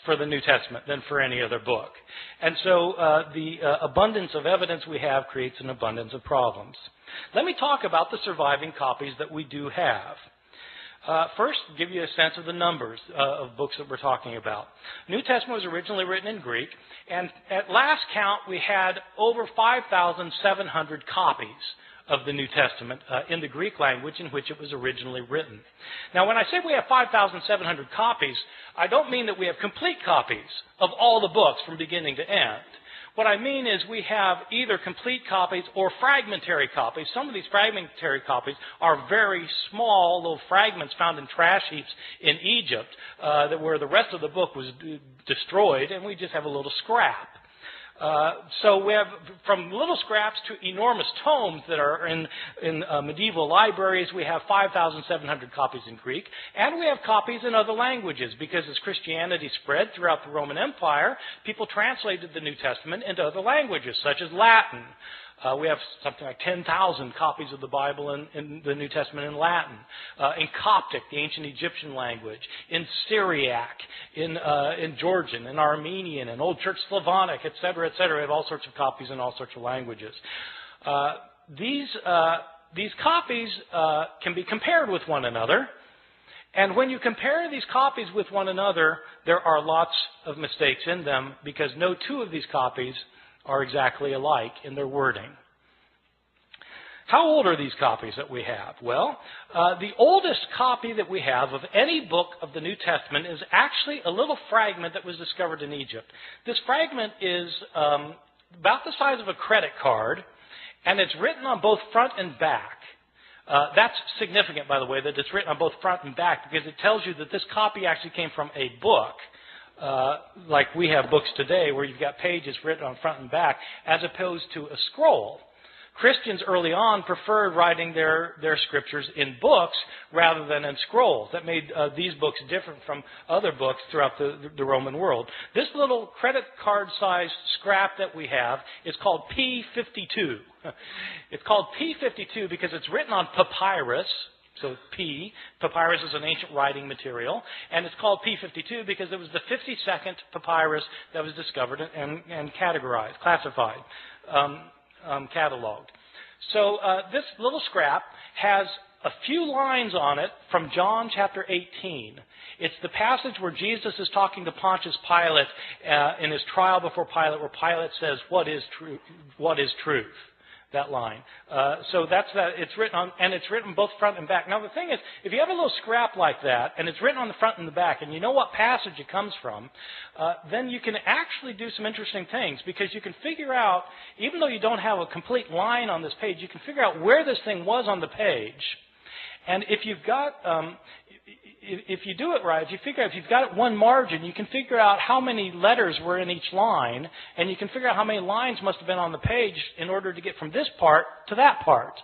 for the New Testament than for any other book. And so the abundance of evidence we have creates an abundance of problems. Let me talk about the surviving copies that we do have. First, give you a sense of the numbers of books that we're talking about. New Testament was originally written in Greek, and at last count we had over 5,700 copies of the New Testament in the Greek language in which it was originally written. Now, when I say we have 5,700 copies, I don't mean that we have complete copies of all the books from beginning to end. What I mean is we have either complete copies or fragmentary copies. Some of these fragmentary copies are very small little fragments found in trash heaps in Egypt where the rest of the book was destroyed, and we just have a little scrap. So we have from little scraps to enormous tomes that are in medieval libraries. We have 5,700 copies in Greek, and we have copies in other languages because as Christianity spread throughout the Roman Empire, people translated the New Testament into other languages, such as Latin. We have something like 10,000 copies of the Bible in the New Testament in Latin, in Coptic, the ancient Egyptian language, in Syriac, in Georgian, in Armenian, in Old Church Slavonic, etc., etc. We have all sorts of copies in all sorts of languages. These copies can be compared with one another, and when you compare these copies with one another, there are lots of mistakes in them because no two of these copies are exactly alike in their wording. How old are these copies that we have? Well, the oldest copy that we have of any book of the New Testament is actually a little fragment that was discovered in Egypt. This fragment is about the size of a credit card, and it's written on both front and back. That's significant, by the way, that it's written on both front and back because it tells you that this copy actually came from a book. Like we have books today where you've got pages written on front and back as opposed to a scroll. Christians early on preferred writing their scriptures in books rather than in scrolls. That made these books different from other books throughout the Roman world. This little credit card-sized scrap that we have is called P52. It's called P52 because it's written on papyrus. So papyrus is an ancient writing material, and it's called P52 because it was the 52nd papyrus that was discovered and categorized, classified, cataloged. So this little scrap has a few lines on it from John chapter 18. It's the passage where Jesus is talking to Pontius Pilate in his trial before Pilate, where Pilate says, "What is truth? What is truth?" That line. So that's that. It's written on, and it's written both front and back. Now the thing is, if you have a little scrap like that, and it's written on the front and the back, and you know what passage it comes from, then you can actually do some interesting things because you can figure out, even though you don't have a complete line on this page, you can figure out where this thing was on the page. And if you've got, if you do it right, if you've got it one margin, you can figure out how many letters were in each line, and you can figure out how many lines must have been on the page in order to get from this part to that part.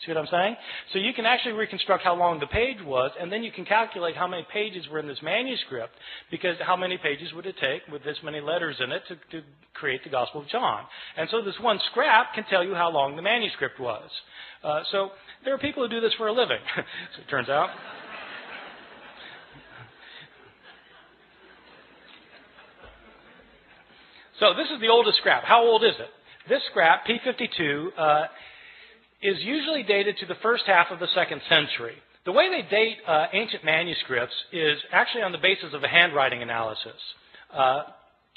See what I'm saying? So you can actually reconstruct how long the page was, and then you can calculate how many pages were in this manuscript, because how many pages would it take with this many letters in it to create the Gospel of John? And so this one scrap can tell you how long the manuscript was. So there are people who do this for a living, as it turns out. So this is the oldest scrap. How old is it? This scrap, P52, is usually dated to the first half of the 2nd century. The way they date ancient manuscripts is actually on the basis of a handwriting analysis.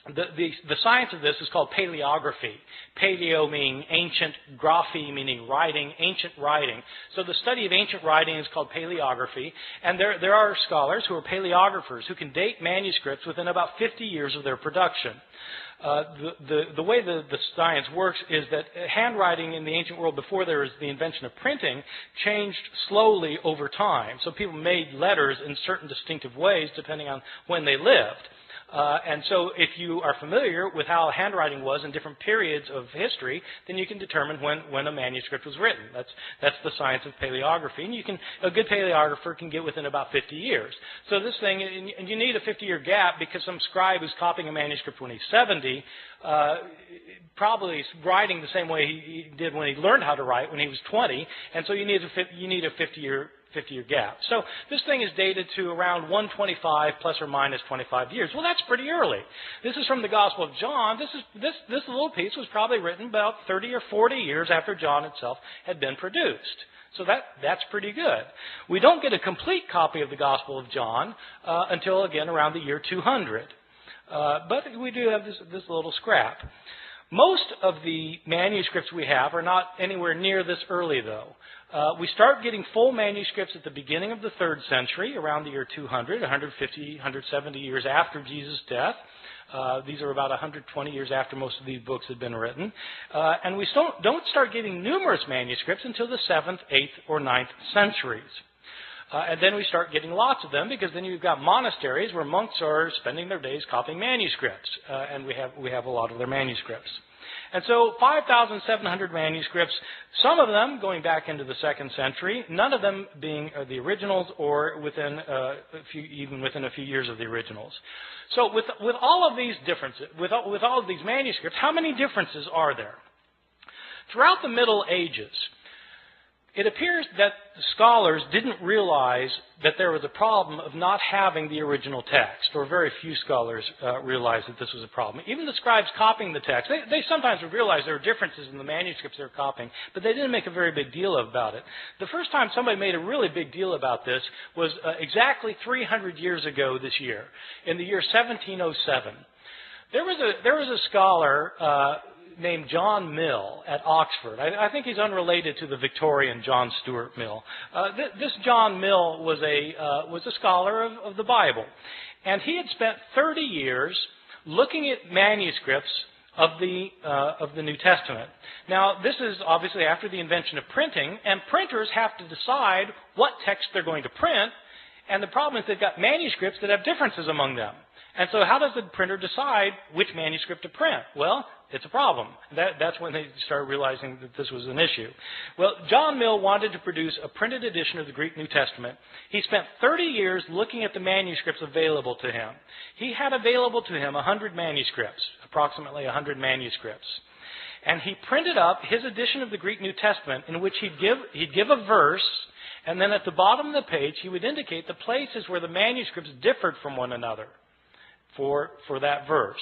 The science of this is called paleography. Paleo meaning ancient, graphy meaning writing, ancient writing. So the study of ancient writing is called paleography, and there are scholars who are paleographers who can date manuscripts within about 50 years of their production. The way the science works is that handwriting in the ancient world before there was the invention of printing changed slowly over time. So people made letters in certain distinctive ways depending on when they lived. And so if you are familiar with how handwriting was in different periods of history, then you can determine when a manuscript was written. That's the science of paleography. And a good paleographer can get within about 50 years. So this thing, and you need a 50-year gap because some scribe who's copying a manuscript when he's 70, probably writing the same way he did when he learned how to write when he was 20. And so you need a 50-year 50-year gap. So this thing is dated to around 125 plus or minus 25 years. Well, that's pretty early. This is from the Gospel of John. This little piece was probably written about 30 or 40 years after John itself had been produced. So that's pretty good. We don't get a complete copy of the Gospel of John until, again, around the year 200. But we do have this little scrap. Most of the manuscripts we have are not anywhere near this early, though. We start getting full manuscripts at the beginning of the 3rd century, around the year 200, 150, 170 years after Jesus' death. These are about 120 years after most of these books had been written. And we don't start getting numerous manuscripts until the 7th, 8th, or 9th centuries. And then we start getting lots of them, because then you've got monasteries where monks are spending their days copying manuscripts, and we have a lot of their manuscripts. And so 5,700 manuscripts, some of them going back into the 2nd century, none of them being the originals or within even within a few years of the originals. So with all of these differences, with all of these manuscripts, how many differences are there? Throughout the Middle Ages, it appears that the scholars didn't realize that there was a problem of not having the original text, or very few scholars realized that this was a problem. Even the scribes copying the text, they sometimes would realize there were differences in the manuscripts they were copying, but they didn't make a very big deal about it. The first time somebody made a really big deal about this was exactly 300 years ago this year, in the year 1707. There was a scholar named John Mill at Oxford. I think he's unrelated to the Victorian John Stuart Mill. This John Mill was a scholar of the Bible, and he had spent 30 years looking at manuscripts of the New Testament. Now, this is obviously after the invention of printing, and printers have to decide what text they're going to print, and the problem is they've got manuscripts that have differences among them. And so how does the printer decide which manuscript to print? Well, it's a problem. That's when they started realizing that this was an issue. Well, John Mill wanted to produce a printed edition of the Greek New Testament. He spent 30 years looking at the manuscripts available to him. He had available to him 100 manuscripts, approximately 100 manuscripts. And he printed up his edition of the Greek New Testament, in which he'd give a verse, and then at the bottom of the page he would indicate the places where the manuscripts differed from one another for that verse.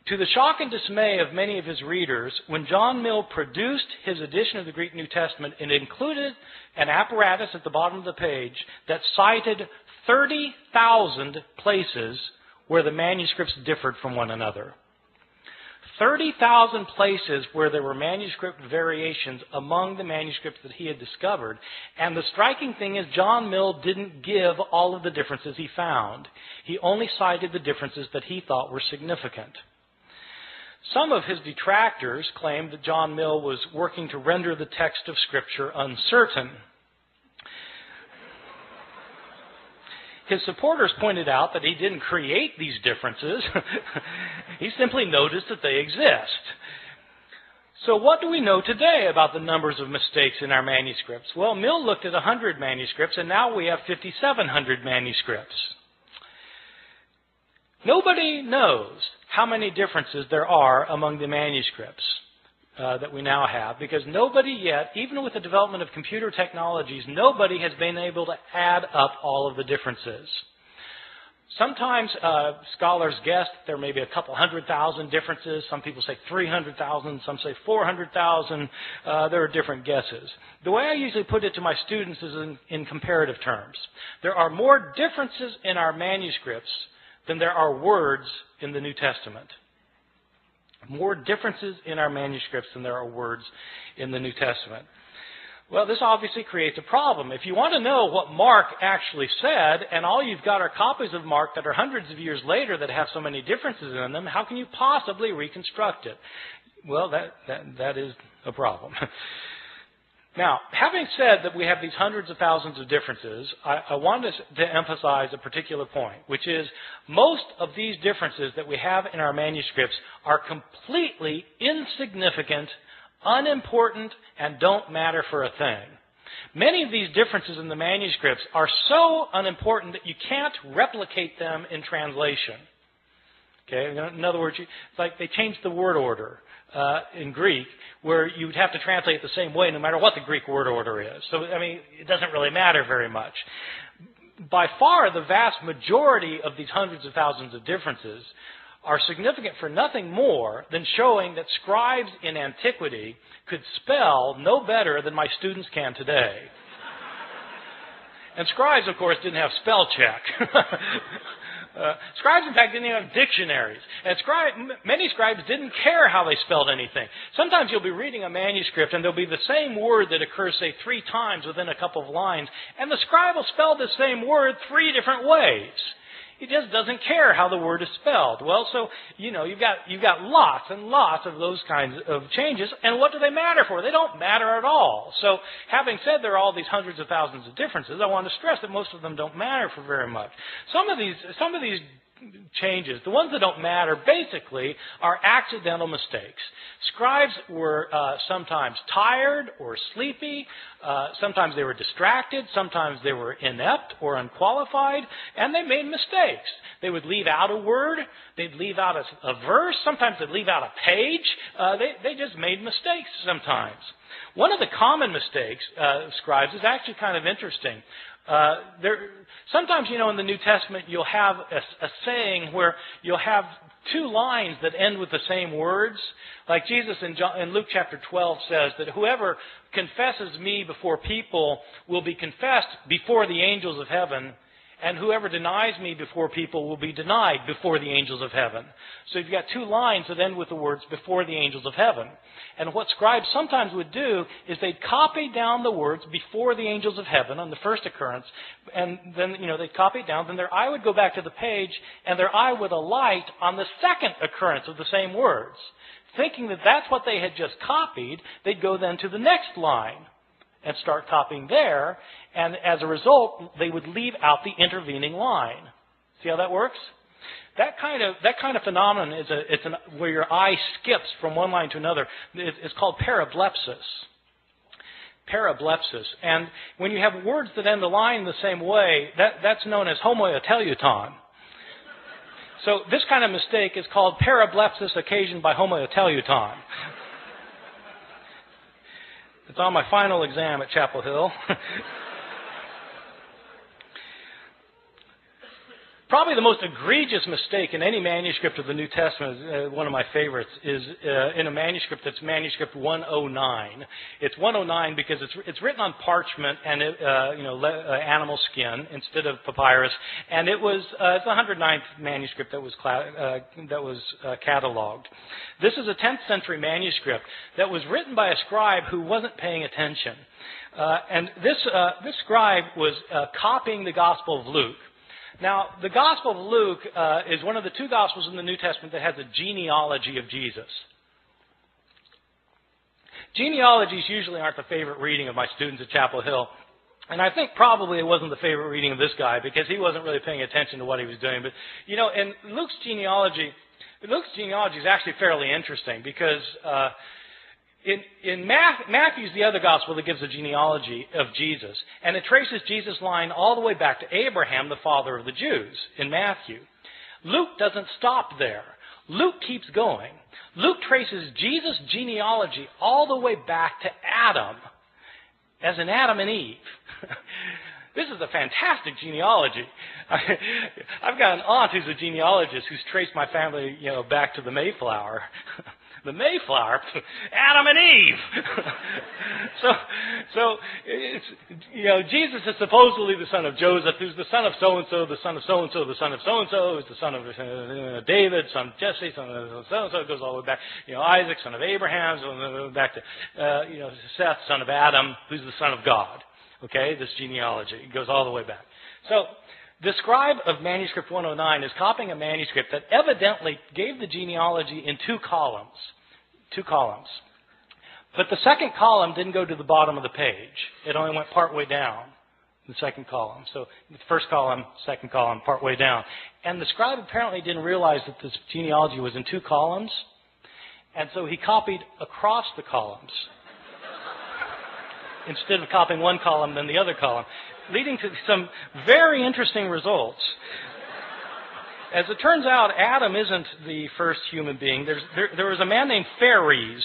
To the shock and dismay of many of his readers, when John Mill produced his edition of the Greek New Testament, it included an apparatus at the bottom of the page that cited 30,000 places where the manuscripts differed from one another. 30,000 places where there were manuscript variations among the manuscripts that he had discovered. And the striking thing is, John Mill didn't give all of the differences he found. He only cited the differences that he thought were significant. Some of his detractors claimed that John Mill was working to render the text of Scripture uncertain. His supporters pointed out that he didn't create these differences. He simply noticed that they exist. So what do we know today about the numbers of mistakes in our manuscripts? Well, Mill looked at 100 manuscripts, and now we have 5,700 manuscripts. Nobody knows how many differences there are among the manuscripts that we now have, because nobody yet, even with the development of computer technologies, nobody has been able to add up all of the differences. Sometimes scholars guess there may be a couple 100,000 differences. Some people say 300,000. Some say 400,000. There are different guesses. The way I usually put it to my students is in comparative terms. There are more differences in our manuscripts than there are words in the New Testament. More differences in our manuscripts than there are words in the New Testament. Well, this obviously creates a problem. If you want to know what Mark actually said, and all you've got are copies of Mark that are hundreds of years later that have so many differences in them, how can you possibly reconstruct it? Well, that is a problem. Now, having said that we have these hundreds of thousands of differences, I want to emphasize a particular point, which is most of these differences that we have in our manuscripts are completely insignificant, unimportant, and don't matter for a thing. Many of these differences in the manuscripts are so unimportant that you can't replicate them in translation. Okay, in other words, it's like they changed the word order in Greek, where you would have to translate it the same way no matter what the Greek word order is. So, I mean, it doesn't really matter very much. By far, the vast majority of these hundreds of thousands of differences are significant for nothing more than showing that scribes in antiquity could spell no better than my students can today. And scribes, of course, didn't have spell check. Scribes, in fact, didn't even have dictionaries. And many scribes didn't care how they spelled anything. Sometimes you'll be reading a manuscript and there'll be the same word that occurs, say, 3 times within a couple of lines, and the scribe will spell the same word 3 different ways. He just doesn't care how the word is spelled. Well, so, you've got lots and lots of those kinds of changes, and what do they matter for? They don't matter at all. So, having said there are all these hundreds of thousands of differences, I want to stress that most of them don't matter for very much. Some of these changes, the ones that don't matter, basically are accidental mistakes. Scribes were sometimes tired or sleepy. Sometimes they were distracted. Sometimes they were inept or unqualified. And they made mistakes. They would leave out a word. They'd leave out a verse. Sometimes they'd leave out a page. They just made mistakes sometimes. One of the common mistakes of scribes is actually kind of interesting. Sometimes, in the New Testament, you'll have a saying where you'll have 2 lines that end with the same words. Like Jesus in Luke chapter 12 says that whoever confesses me before people will be confessed before the angels of heaven, and whoever denies me before people will be denied before the angels of heaven. So you've got 2 lines that end with the words before the angels of heaven. And what scribes sometimes would do is they'd copy down the words before the angels of heaven on the first occurrence, and then, they'd copy it down, then their eye would go back to the page, and their eye would alight on the second occurrence of the same words. Thinking that that's what they had just copied, they'd go then to the next line and start copying there, and as a result, they would leave out the intervening line. See how that works? That kind of phenomenon is where your eye skips from one line to another. It's called parablepsis. Parablepsis. And when you have words that end the line the same way, that's known as homoteleuton. So this kind of mistake is called parablepsis occasioned by homoteleuton. It's on my final exam at Chapel Hill. Probably the most egregious mistake in any manuscript of the New Testament, one of my favorites, is in a manuscript that's manuscript 109. It's 109 because it's written on parchment and animal skin instead of papyrus, and it's the 109th manuscript that was cataloged. This is a 10th century manuscript that was written by a scribe who wasn't paying attention, and this scribe was copying the Gospel of Luke. Now, the Gospel of Luke is one of the 2 Gospels in the New Testament that has a genealogy of Jesus. Genealogies usually aren't the favorite reading of my students at Chapel Hill. And I think probably it wasn't the favorite reading of this guy because he wasn't really paying attention to what he was doing. But, in Luke's genealogy is actually fairly interesting because in Matthew's the other gospel that gives a genealogy of Jesus, and it traces Jesus' line all the way back to Abraham, the father of the Jews, in Matthew. Luke doesn't stop there. Luke keeps going. Luke traces Jesus' genealogy all the way back to Adam, as in Adam and Eve. This is a fantastic genealogy. I've got an aunt who's a genealogist who's traced my family, back to the Mayflower. The Mayflower, Adam and Eve. so it's, Jesus is supposedly the son of Joseph, who's the son of so-and-so, the son of so-and-so, the son of so-and-so, who's the son of David, son of Jesse, son of so-and-so. It goes all the way back. Isaac, son of Abraham, so back to, Seth, son of Adam, who's the son of God. Okay, this genealogy. It goes all the way back. So, the scribe of manuscript 109 is copying a manuscript that evidently gave the genealogy in 2 columns. 2 columns. But the second column didn't go to the bottom of the page. It only went partway down, the second column. So the first column, second column, partway down. And the scribe apparently didn't realize that this genealogy was in 2 columns. And so he copied across the columns instead of copying one column then the other column, leading to some very interesting results. as it turns out, Adam isn't the first human being. There was a man named Phares